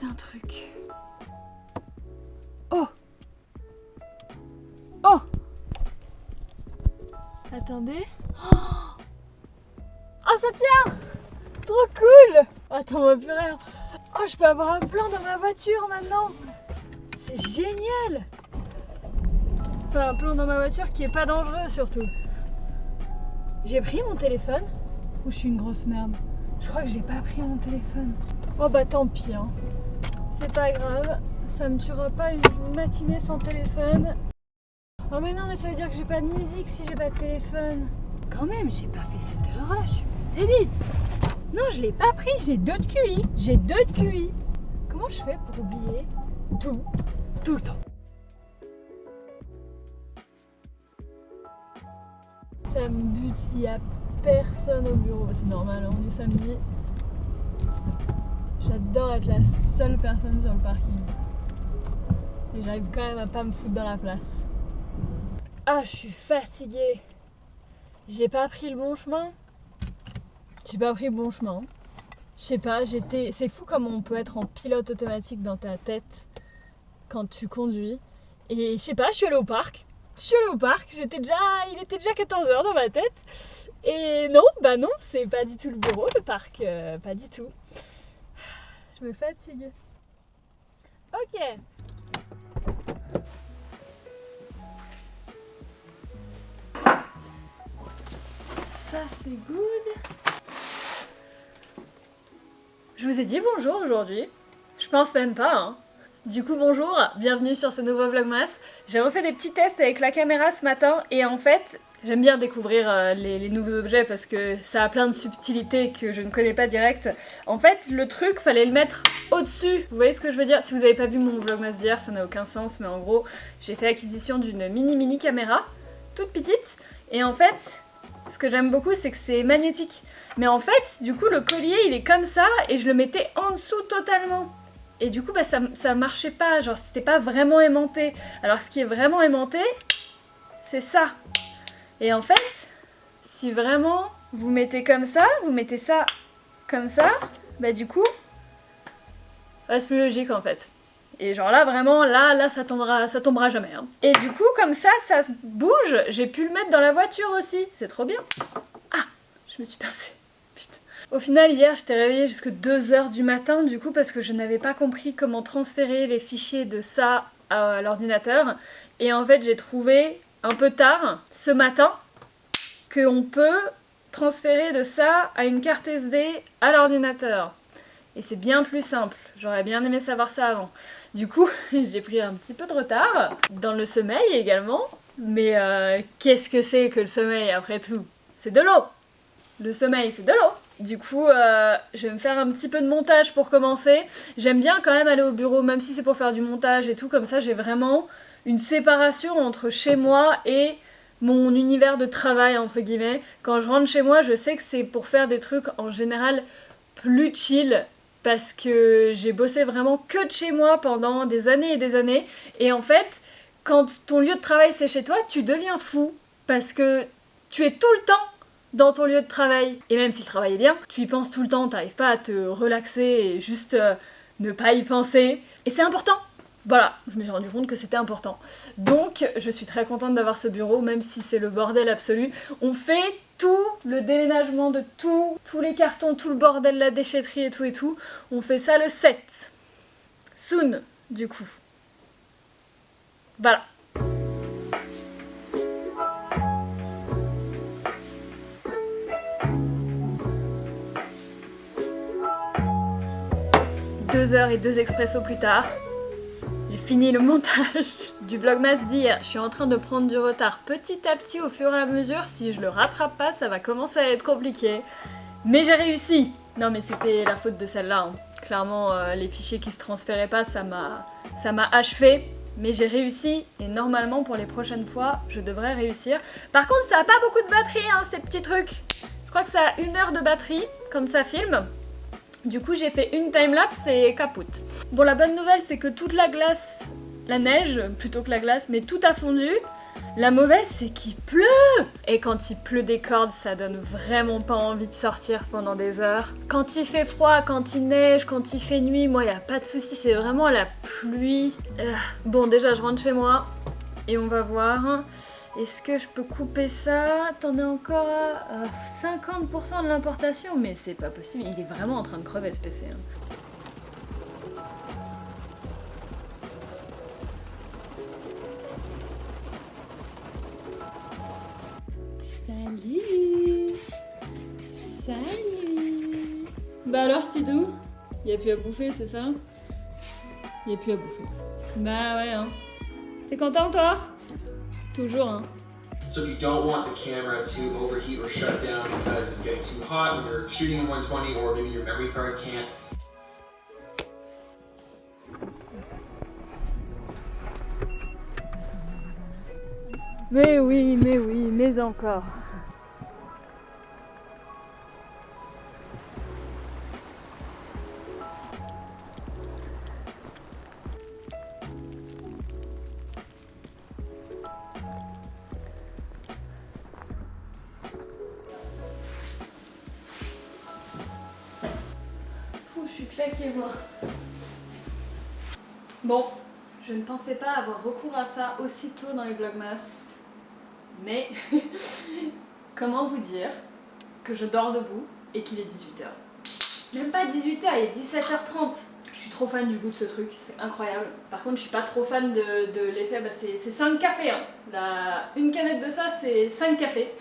teste un truc. Oh! Oh! Attendez. Oh, ça tient! Trop cool! Attends, on voit plus rien. Oh, je peux avoir un plan dans ma voiture maintenant. C'est génial! Enfin, un plan dans ma voiture qui est pas dangereux surtout. J'ai pris mon téléphone ou je suis une grosse merde? Je crois que j'ai pas pris mon téléphone. Oh bah tant pis, hein. C'est pas grave, ça me tuera pas une matinée sans téléphone. Oh mais non, mais ça veut dire que j'ai pas de musique si j'ai pas de téléphone. Quand même, j'ai pas fait cette erreur-là, je suis débile. Non, je l'ai pas pris, j'ai 2 de QI. J'ai 2 de QI. Comment je fais pour oublier tout le temps? Ça me bute s'il y a personne au bureau. C'est normal, on est samedi. J'adore être la seule personne sur le parking. Et j'arrive quand même à pas me foutre dans la place. Ah, je suis fatiguée. J'ai pas pris le bon chemin. J'ai pas pris le bon chemin. Je sais pas, c'est fou comme on peut être en pilote automatique dans ta tête quand tu conduis. Et je sais pas, je suis allée au parc. Il était déjà 14h dans ma tête. Et non, bah non, c'est pas du tout le bureau, le parc, pas du tout. Je me fatigue. Ok. Ça c'est good. Je vous ai dit bonjour aujourd'hui. Je pense même pas, hein. Du coup bonjour, bienvenue sur ce nouveau Vlogmas. J'ai refait des petits tests avec la caméra ce matin et en fait, j'aime bien découvrir les nouveaux objets parce que ça a plein de subtilités que je ne connais pas direct. En fait, le truc, fallait le mettre au-dessus. Vous voyez ce que je veux dire? Si vous n'avez pas vu mon Vlogmas d'hier, ça n'a aucun sens, mais en gros, j'ai fait l'acquisition d'une mini caméra, toute petite, et en fait, ce que j'aime beaucoup, c'est que c'est magnétique. Mais en fait, du coup, le collier, il est comme ça, et je le mettais en dessous totalement. Et du coup, bah, ça marchait pas, genre c'était pas vraiment aimanté. Alors ce qui est vraiment aimanté, c'est ça. Et en fait, si vraiment vous mettez comme ça, vous mettez ça comme ça, bah du coup, c'est plus logique en fait. Et genre là, vraiment, là ça tombera jamais. Hein. Et du coup, comme ça se bouge, j'ai pu le mettre dans la voiture aussi. C'est trop bien. Ah, je me suis pincée. Au final, hier, j'étais réveillée jusqu'à 2h du matin, du coup, parce que je n'avais pas compris comment transférer les fichiers de ça à l'ordinateur. Et en fait, j'ai trouvé, un peu tard, ce matin, qu'on peut transférer de ça à une carte SD à l'ordinateur. Et c'est bien plus simple. J'aurais bien aimé savoir ça avant. Du coup, j'ai pris un petit peu de retard, dans le sommeil également. Mais qu'est-ce que c'est que le sommeil, après tout? C'est de l'eau! Le sommeil, c'est de l'eau! Du coup, je vais me faire un petit peu de montage pour commencer. J'aime bien quand même aller au bureau, même si c'est pour faire du montage et tout. Comme ça, j'ai vraiment une séparation entre chez moi et mon univers de travail, entre guillemets. Quand je rentre chez moi, je sais que c'est pour faire des trucs en général plus chill. Parce que j'ai bossé vraiment que de chez moi pendant des années et des années. Et en fait, quand ton lieu de travail c'est chez toi, tu deviens fou. Parce que tu es tout le temps dans ton lieu de travail. Et même si le travail est bien, tu y penses tout le temps, t'arrives pas à te relaxer et juste ne pas y penser. Et c'est important. Voilà, je me suis rendu compte que c'était important. Donc, je suis très contente d'avoir ce bureau, même si c'est le bordel absolu. On fait tout le déménagement de tous les cartons, tout le bordel, la déchetterie et tout. On fait ça le 7. Soon, du coup. Voilà. Deux heures et 2 expressos plus tard, j'ai fini le montage du Vlogmas d'hier. Je suis en train de prendre du retard petit à petit au fur et à mesure. Si je le rattrape pas, ça va commencer à être compliqué. Mais j'ai réussi! Non mais c'était la faute de celle-là. Hein. Clairement, les fichiers qui se transféraient pas, ça m'a achevé. Mais j'ai réussi et normalement pour les prochaines fois, je devrais réussir. Par contre, ça a pas beaucoup de batterie, hein, ces petits trucs. Je crois que ça a 1 heure de batterie quand ça filme. Du coup, j'ai fait une timelapse et capote. Bon, la bonne nouvelle, c'est que toute la glace, la neige plutôt que la glace, mais tout a fondu. La mauvaise, c'est qu'il pleut. Et quand il pleut des cordes, ça donne vraiment pas envie de sortir pendant des heures. Quand il fait froid, quand il neige, quand il fait nuit, moi, y a pas de souci, c'est vraiment la pluie. Bon, déjà, je rentre chez moi et on va voir. Est-ce que je peux couper ça? T'en as encore à 50% de l'importation? Mais c'est pas possible, il est vraiment en train de crever ce PC. Salut! Salut! Bah alors, Sidou? Y'a plus à bouffer, c'est ça? Y'a plus à bouffer. Bah ouais, hein. T'es content, toi? Toujours, hein. So if you don't want the camera to overheat or shut down because it's getting too hot when you're shooting in 120 or maybe your memory card can't. Mais oui, mais encore. Fou, je suis claquée, moi. Bon, je ne pensais pas avoir recours à ça aussitôt dans les vlogmas. Mais comment vous dire que je dors debout et qu'il est 18h. Même pas 18h, il est 17h30. Je suis trop fan du goût de ce truc, c'est incroyable. Par contre, je suis pas trop fan de l'effet, bah c'est 5 cafés. Hein. Une canette de ça, c'est 5 cafés.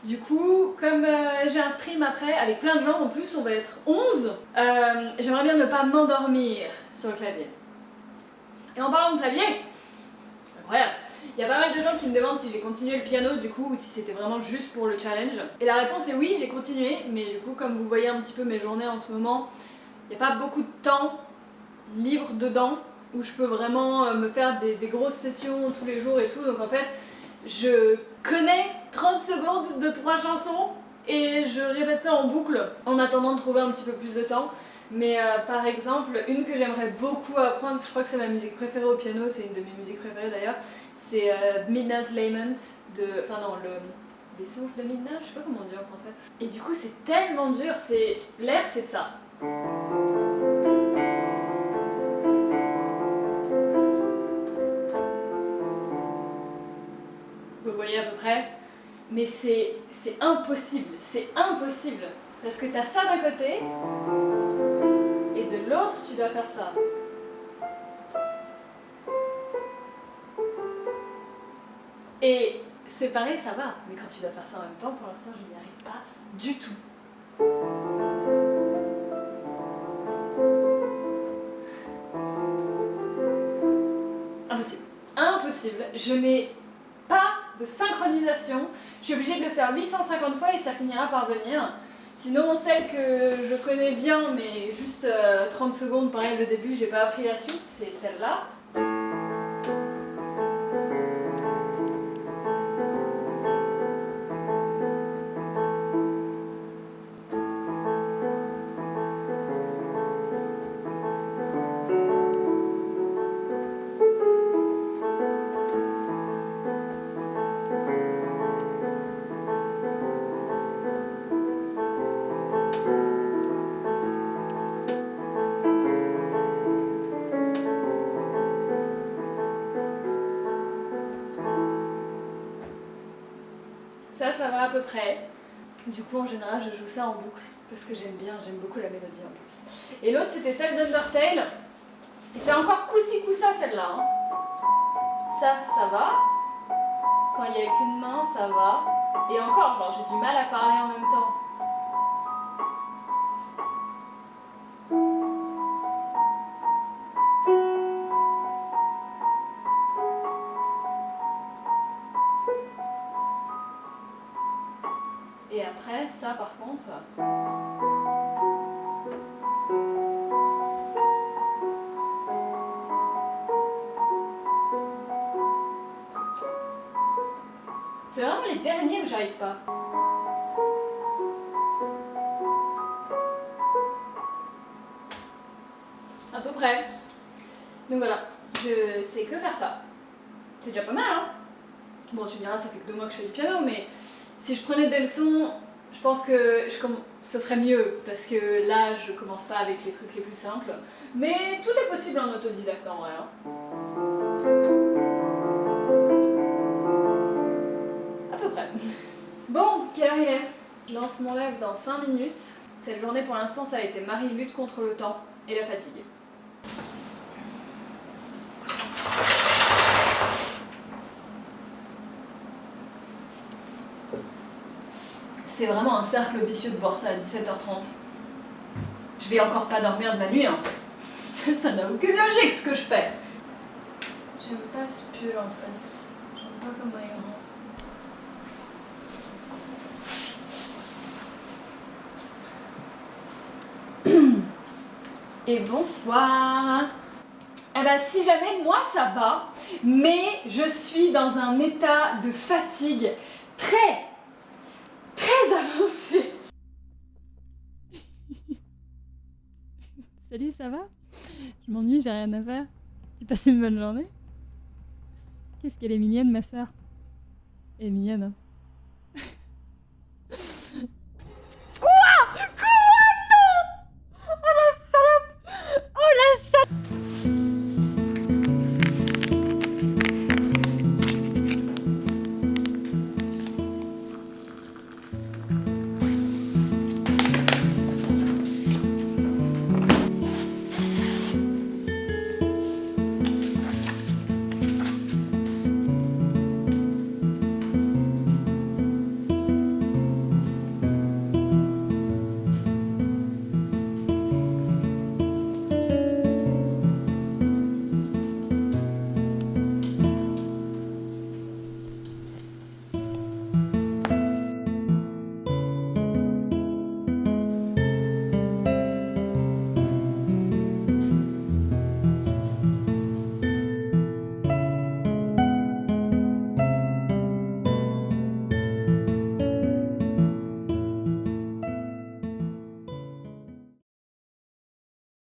Du coup, comme j'ai un stream après avec plein de gens, en plus on va être 11, j'aimerais bien ne pas m'endormir sur le clavier. Et en parlant de clavier, incroyable, il y a pas mal de gens qui me demandent si j'ai continué le piano du coup ou si c'était vraiment juste pour le challenge. Et la réponse est oui, j'ai continué, mais du coup comme vous voyez un petit peu mes journées en ce moment, il n'y a pas beaucoup de temps libre dedans où je peux vraiment me faire des grosses sessions tous les jours et tout. Donc en fait, je connais 30 secondes de 3 chansons et je répète ça en boucle en attendant de trouver un petit peu plus de temps. Mais par exemple, une que j'aimerais beaucoup apprendre, je crois que c'est ma musique préférée au piano, c'est une de mes musiques préférées d'ailleurs, c'est Midna's Lament de... Enfin non, les souffles de Midna, je sais pas comment on dit en français. Et du coup c'est tellement dur, l'air c'est ça. Vous voyez à peu près, mais c'est impossible, parce que t'as ça d'un côté, et de l'autre tu dois faire ça. Et c'est pareil, ça va, mais quand tu dois faire ça en même temps, pour l'instant je n'y arrive pas du tout. Impossible, impossible, je n'ai pas de synchronisation, je suis obligée de le faire 850 fois et ça finira par venir. Sinon celle que je connais bien mais juste 30 secondes, pareil le début, j'ai pas appris la suite, c'est celle-là. Ça va à peu près. Du coup, en général, je joue ça en boucle parce que j'aime beaucoup la mélodie en plus. Et l'autre, c'était celle d'Undertale. Et c'est encore coup-ci, coup-ça celle-là. Hein. Ça va. Quand il n'y a qu'une main, ça va. Et encore, genre, j'ai du mal à parler en même temps. Et après, ça par contre... C'est vraiment les derniers où j'arrive pas. À peu près. Donc voilà, je sais que faire ça. C'est déjà pas mal, hein? Bon, tu me diras, ça fait que 2 mois que je fais du piano, mais si je prenais des leçons, je pense que ce serait mieux, parce que là, je commence pas avec les trucs les plus simples. Mais tout est possible en autodidacte en vrai. Hein. À peu près. Bon, quelle heure il est? Je lance mon live dans 5 minutes. Cette journée, pour l'instant, ça a été Marie lutte contre le temps et la fatigue. C'est vraiment un cercle vicieux de boire ça à 17h30. Je vais encore pas dormir de la nuit en fait. Ça n'a aucune logique ce que je fais. J'aime pas ce pull en fait. J'aime pas comment il rend. Et bonsoir. Eh ben si jamais moi ça va, mais je suis dans un état de fatigue très avancé. Salut, ça va? Je m'ennuie, j'ai rien à faire. Tu passes une bonne journée? Qu'est-ce qu'elle est mignonne, ma soeur? Elle est mignonne, hein?